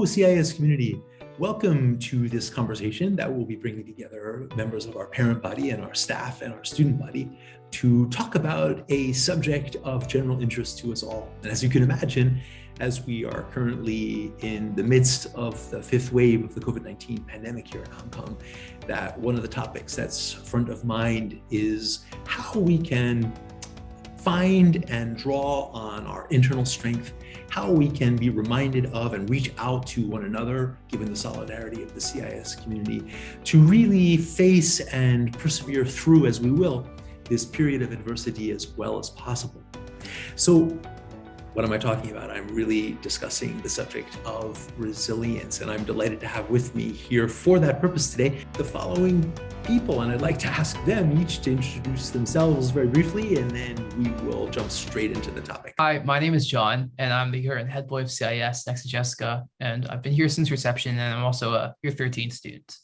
Hello, CIS community. Welcome to this conversation that will be bringing together members of our parent body and our staff and our student body to talk about a subject of general interest to us all. And as you can imagine, as we are currently in the midst of the fifth wave of the COVID-19 pandemic here in Hong Kong, that one of the topics that's front of mind is how we can find and draw on our internal strength, how we can be reminded of and reach out to one another, given the solidarity of the CIS community, to really face and persevere through, as we will, this period of adversity as well as possible. So what am I talking about? I'm really discussing the subject of resilience, and I'm delighted to have with me here for that purpose today the following people, and I'd like to ask them each to introduce themselves very briefly, and then we will jump straight into the topic. Hi, my name is John, and I'm the current head boy of CIS next to Jessica, and I've been here since reception, and I'm also a year 13 student.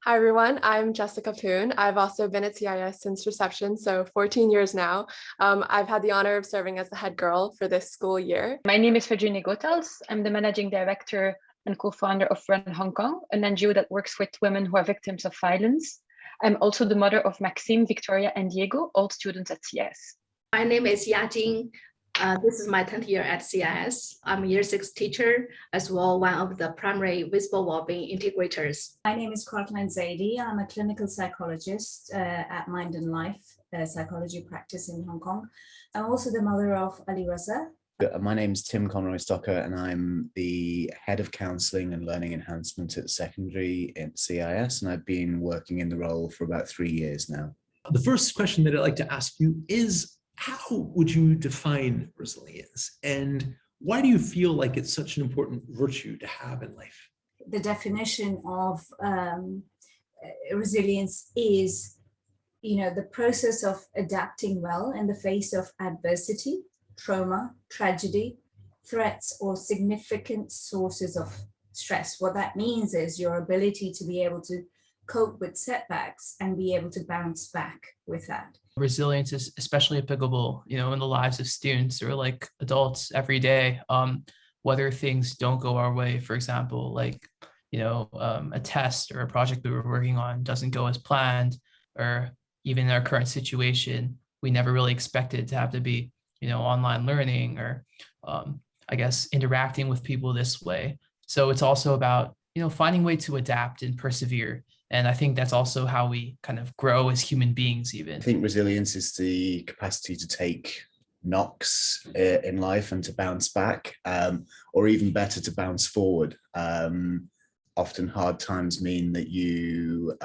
Hi, everyone. I'm Jessica Poon. I've also been at CIS since reception, so 14 years now. I've had the honor of serving as the head girl for this school year. My name is Virginie Goethals. I'm the managing director and co-founder of Run Hong Kong, an NGO that works with women who are victims of violence. I'm also the mother of Maxime, Victoria, and Diego, all students at CIS. My name is Yajing. This is my 10th year at CIS. I'm a year 6 teacher, as well one of the primary visible wellbeing integrators. My name is Quratulain Zaidi. I'm a clinical psychologist at Mind and Life psychology practice in Hong Kong. I'm also the mother of Ali Raza. My name is Tim Conroy-Stocker, and I'm the head of Counselling and Learning Enhancement at secondary at CIS, and I've been working in the role for about 3 years now. The first question that I'd like to ask you is, how would you define resilience, and why do you feel like it's such an important virtue to have in life? The definition of resilience is, the process of adapting well in the face of adversity, trauma, tragedy, threats, or significant sources of stress. What that means is your ability to be able to cope with setbacks and be able to bounce back with that. Resilience is especially applicable, in the lives of students or like adults every day. Whether things don't go our way, for example, like, a test or a project we were working on doesn't go as planned, or even in our current situation, we never really expected to have to be, online learning or, interacting with people this way. So it's also about, finding a way to adapt and persevere. And I think that's also how we kind of grow as human beings even. I think resilience is the capacity to take knocks in life and to bounce back, or even better, to bounce forward. Often hard times mean that you,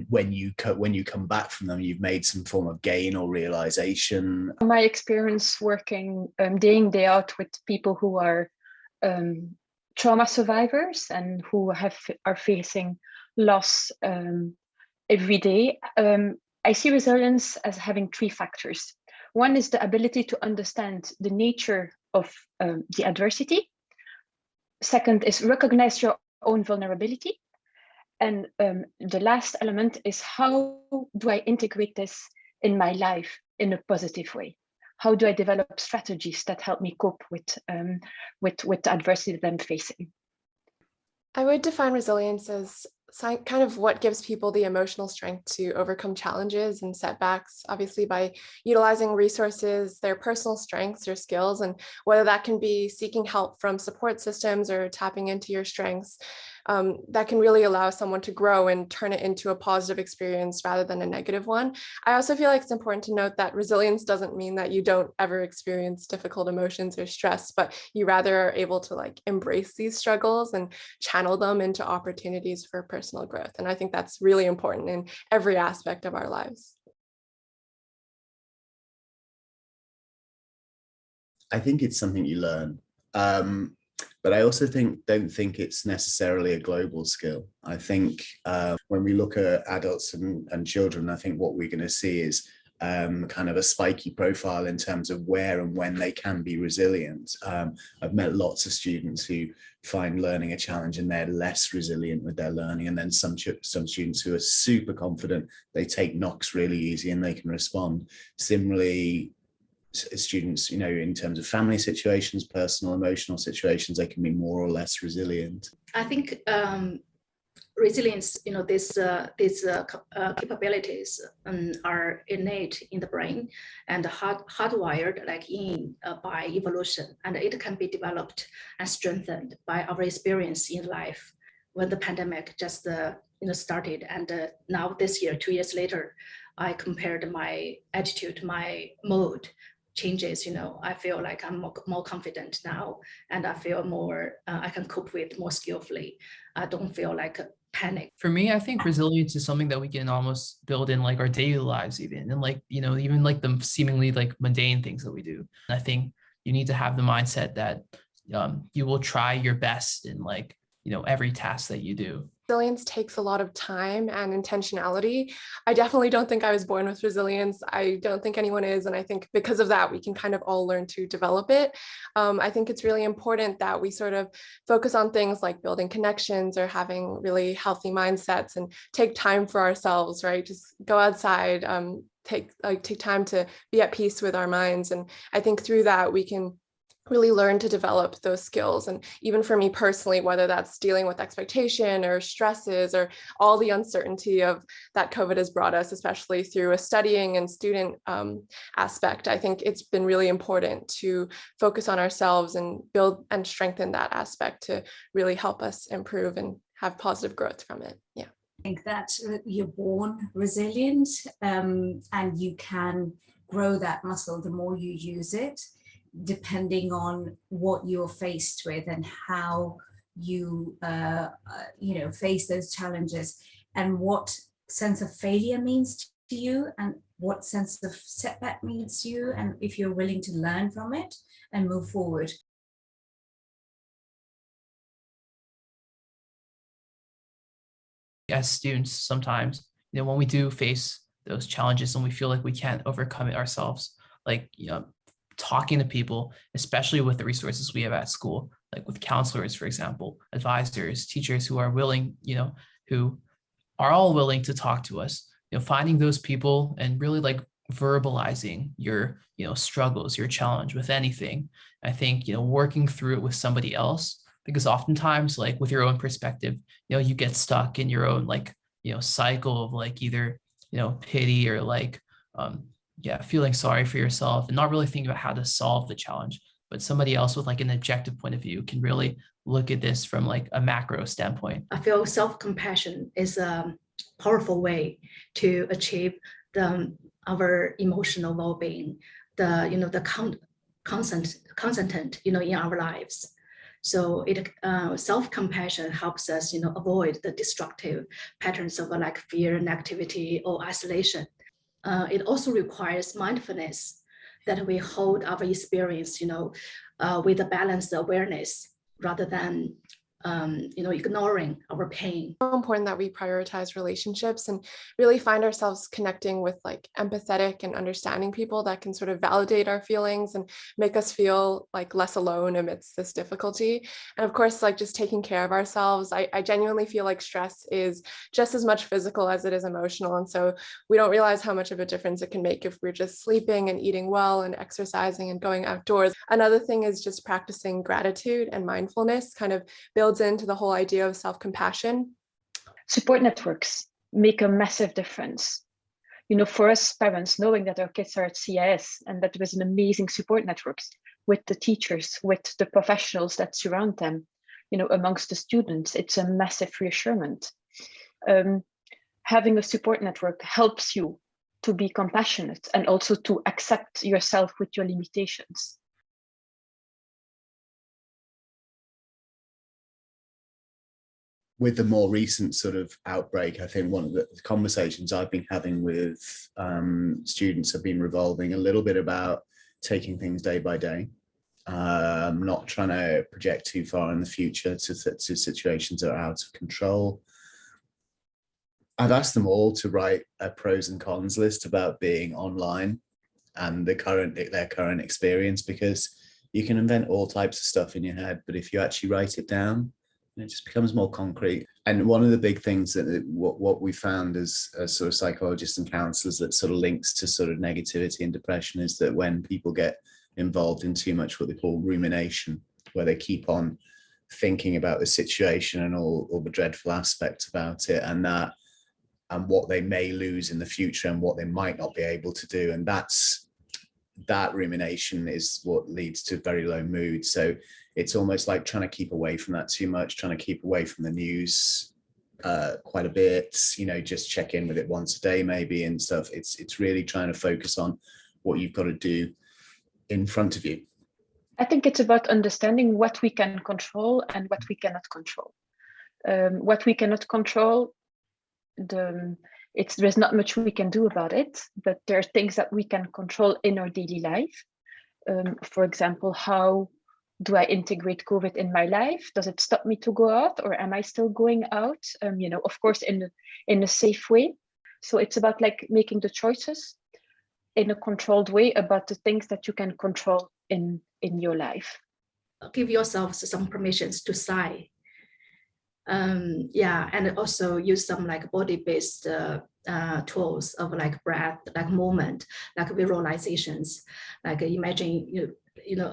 when you come back from them, you've made some form of gain or realization. My experience working day in, day out with people who are trauma survivors and who are facing loss every day. I see resilience as having 3 factors. One is the ability to understand the nature of the adversity. Second is recognize your own vulnerability. And the last element is, how do I integrate this in my life in a positive way? How do I develop strategies that help me cope with the adversity that I'm facing? I would define resilience as kind of what gives people the emotional strength to overcome challenges and setbacks, obviously by utilizing resources, their personal strengths or skills, and whether that can be seeking help from support systems or tapping into your strengths. That can really allow someone to grow and turn it into a positive experience rather than a negative one. I also feel like it's important to note that resilience doesn't mean that you don't ever experience difficult emotions or stress, but you rather are able to embrace these struggles and channel them into opportunities for personal growth. And I think that's really important in every aspect of our lives. I think it's something you learn. But I also don't think it's necessarily a global skill. I think when we look at adults and children, I think what we're going to see is kind of a spiky profile in terms of where and when they can be resilient. I've met lots of students who find learning a challenge and they're less resilient with their learning, and then some students who are super confident, they take knocks really easy and they can respond. Similarly, students, in terms of family situations, personal, emotional situations, they can be more or less resilient? I think resilience, these capabilities are innate in the brain and hardwired by evolution, and it can be developed and strengthened by our experience in life. When the pandemic just started, and now this year, 2 years later, I compared my attitude, my mood changes. I feel like I'm more confident now, and I feel more, I can cope with more skillfully. I don't feel like a panic. For me, I think resilience is something that we can almost build in like our daily lives, even, and even like the seemingly like mundane things that we do. I think you need to have the mindset that you will try your best in every task that you do. Resilience takes a lot of time and intentionality. I definitely don't think I was born with resilience. I don't think anyone is. And I think because of that, we can kind of all learn to develop it. I think it's really important that we sort of focus on things like building connections or having really healthy mindsets and take time for ourselves, right? Just go outside, take time to be at peace with our minds. And I think through that, we can really learn to develop those skills. And even for me personally, whether that's dealing with expectation or stresses or all the uncertainty of that COVID has brought us, especially through a studying and student aspect, I think it's been really important to focus on ourselves and build and strengthen that aspect to really help us improve and have positive growth from it. Yeah. I think that you're born resilient, and you can grow that muscle the more you use it, depending on what you're faced with and how you face those challenges, and what sense of failure means to you, and what sense of setback means to you, and if you're willing to learn from it and move forward. As students, sometimes, when we do face those challenges and we feel like we can't overcome it ourselves, talking to people, especially with the resources we have at school, like with counselors, for example, advisors, teachers who are willing, who are all willing to talk to us, finding those people and really verbalizing your, struggles, your challenge with anything. I think, working through it with somebody else, because oftentimes with your own perspective, you get stuck in your own cycle of either, pity or feeling sorry for yourself and not really thinking about how to solve the challenge. But somebody else with an objective point of view can really look at this from a macro standpoint. I feel self-compassion is a powerful way to achieve our emotional well-being, the constant in our lives. So self-compassion helps us avoid the destructive patterns of fear, negativity, or isolation. It also requires mindfulness, that we hold our experience, with a balanced awareness rather than, ignoring our pain. It's so important that we prioritize relationships and really find ourselves connecting with empathetic and understanding people that can sort of validate our feelings and make us feel less alone amidst this difficulty. And of course, just taking care of ourselves. I genuinely feel like stress is just as much physical as it is emotional. And so we don't realize how much of a difference it can make if we're just sleeping and eating well and exercising and going outdoors. Another thing is just practicing gratitude and mindfulness kind of builds into the whole idea of self-compassion. Support networks make a massive difference. For us parents, knowing that our kids are at CIS and that there is an amazing support networks with the teachers, with the professionals that surround them, amongst the students, it's a massive reassurance. Having a support network helps you to be compassionate and also to accept yourself with your limitations. With the more recent sort of outbreak, I think one of the conversations I've been having with students have been revolving a little bit about taking things day by day, not trying to project too far in the future to situations that are out of control. I've asked them all to write a pros and cons list about being online and their current experience, because you can invent all types of stuff in your head, but if you actually write it down, It just becomes more concrete. And one of the big things that what we found as sort of psychologists and counselors that sort of links to sort of negativity and depression is that when people get involved in too much what they call rumination, where they keep on thinking about the situation and all the dreadful aspects about it, and what they may lose in the future and what they might not be able to do. And that rumination is what leads to very low mood. So it's almost like trying to keep away from that too much, trying to keep away from the news quite a bit, you know, just check in with it once a day maybe and stuff. It's really trying to focus on what you've got to do in front of you. I think it's about understanding what we can control and what we cannot control. What we cannot control, there's not much we can do about it, but there are things that we can control in our daily life. For example, how do I integrate COVID in my life? Does it stop me to go out, or am I still going out? You know, of course, in a safe way. So it's about like making the choices in a controlled way about the things that you can control in your life. Give yourself some permissions to sigh. And also use some like body-based tools of like breath, like movement, like visualizations, like imagine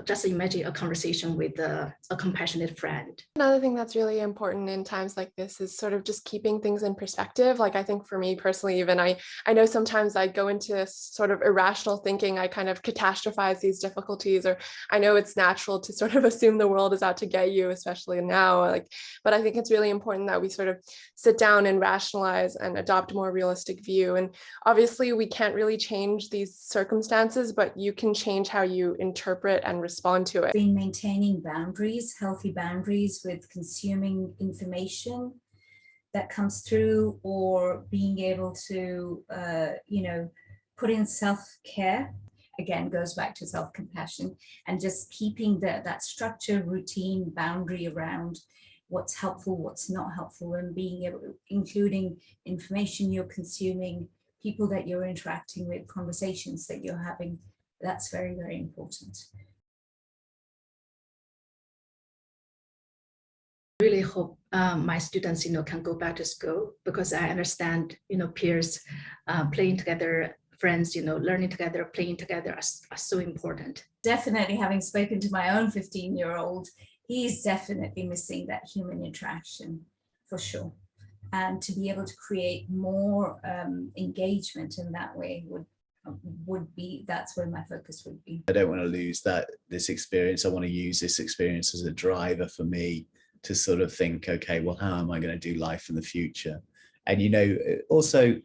just imagine a conversation with a compassionate friend. Another thing that's really important in times like this is sort of just keeping things in perspective. Like I think for me personally, even I know sometimes I go into sort of irrational thinking. I kind of catastrophize these difficulties, or I know it's natural to sort of assume the world is out to get you, especially now. But I think it's really important that we sort of sit down and rationalize and adopt a more realistic view. And obviously we can't really change these circumstances, but you can change how you interpret and respond to it. Been maintaining boundaries, healthy boundaries with consuming information that comes through, or being able to, put in self-care. Again, goes back to self-compassion and just keeping that structure, routine, boundary around what's helpful, what's not helpful, and being able to, including information you're consuming, people that you're interacting with, conversations that you're having. That's very, very important. I really hope my students, can go back to school, because I understand, peers playing together, friends, learning together, playing together are so important. Definitely, having spoken to my own 15-year-old, he's definitely missing that human interaction for sure. And to be able to create more engagement in that way would be, that's where my focus would be. I don't want to lose this experience. I want to use this experience as a driver for me to sort of think, okay, well, how am I going to do life in the future? And also,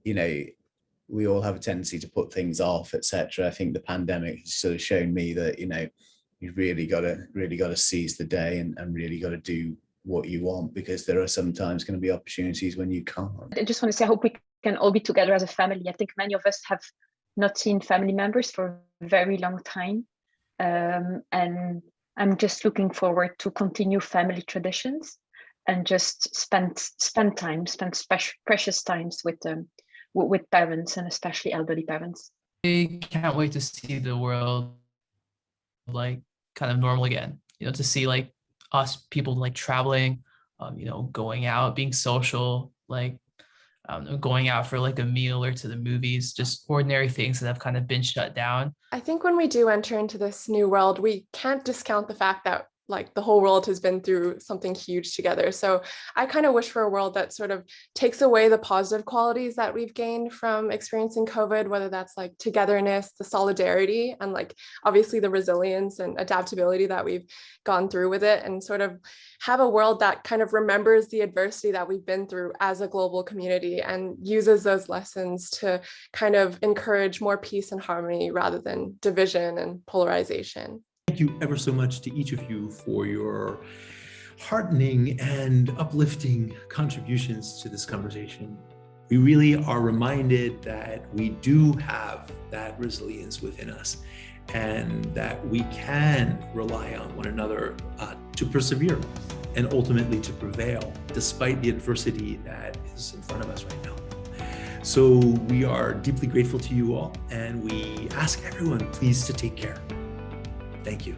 we all have a tendency to put things off, etc. I think the pandemic has sort of shown me that you've really got to seize the day and really got to do what you want, because there are sometimes going to be opportunities when you can't. I just want to say, I hope we can all be together as a family. I think many of us have not seen family members for a very long time, and I'm just looking forward to continue family traditions and just spend precious times with parents, and especially elderly parents. I can't wait to see the world like kind of normal again, to see like us people like traveling, going out, being social, like going out for like a meal or to the movies, just ordinary things that have kind of been shut down. I think when we do enter into this new world, we can't discount the fact that like the whole world has been through something huge together. So I kind of wish for a world that sort of takes away the positive qualities that we've gained from experiencing COVID, whether that's like togetherness, the solidarity, and like obviously the resilience and adaptability that we've gone through with it, and sort of have a world that kind of remembers the adversity that we've been through as a global community and uses those lessons to kind of encourage more peace and harmony rather than division and polarization. Thank you ever so much to each of you for your heartening and uplifting contributions to this conversation. We really are reminded that we do have that resilience within us, and that we can rely on one another to persevere and ultimately to prevail despite the adversity that is in front of us right now. So we are deeply grateful to you all, and we ask everyone please to take care. Thank you.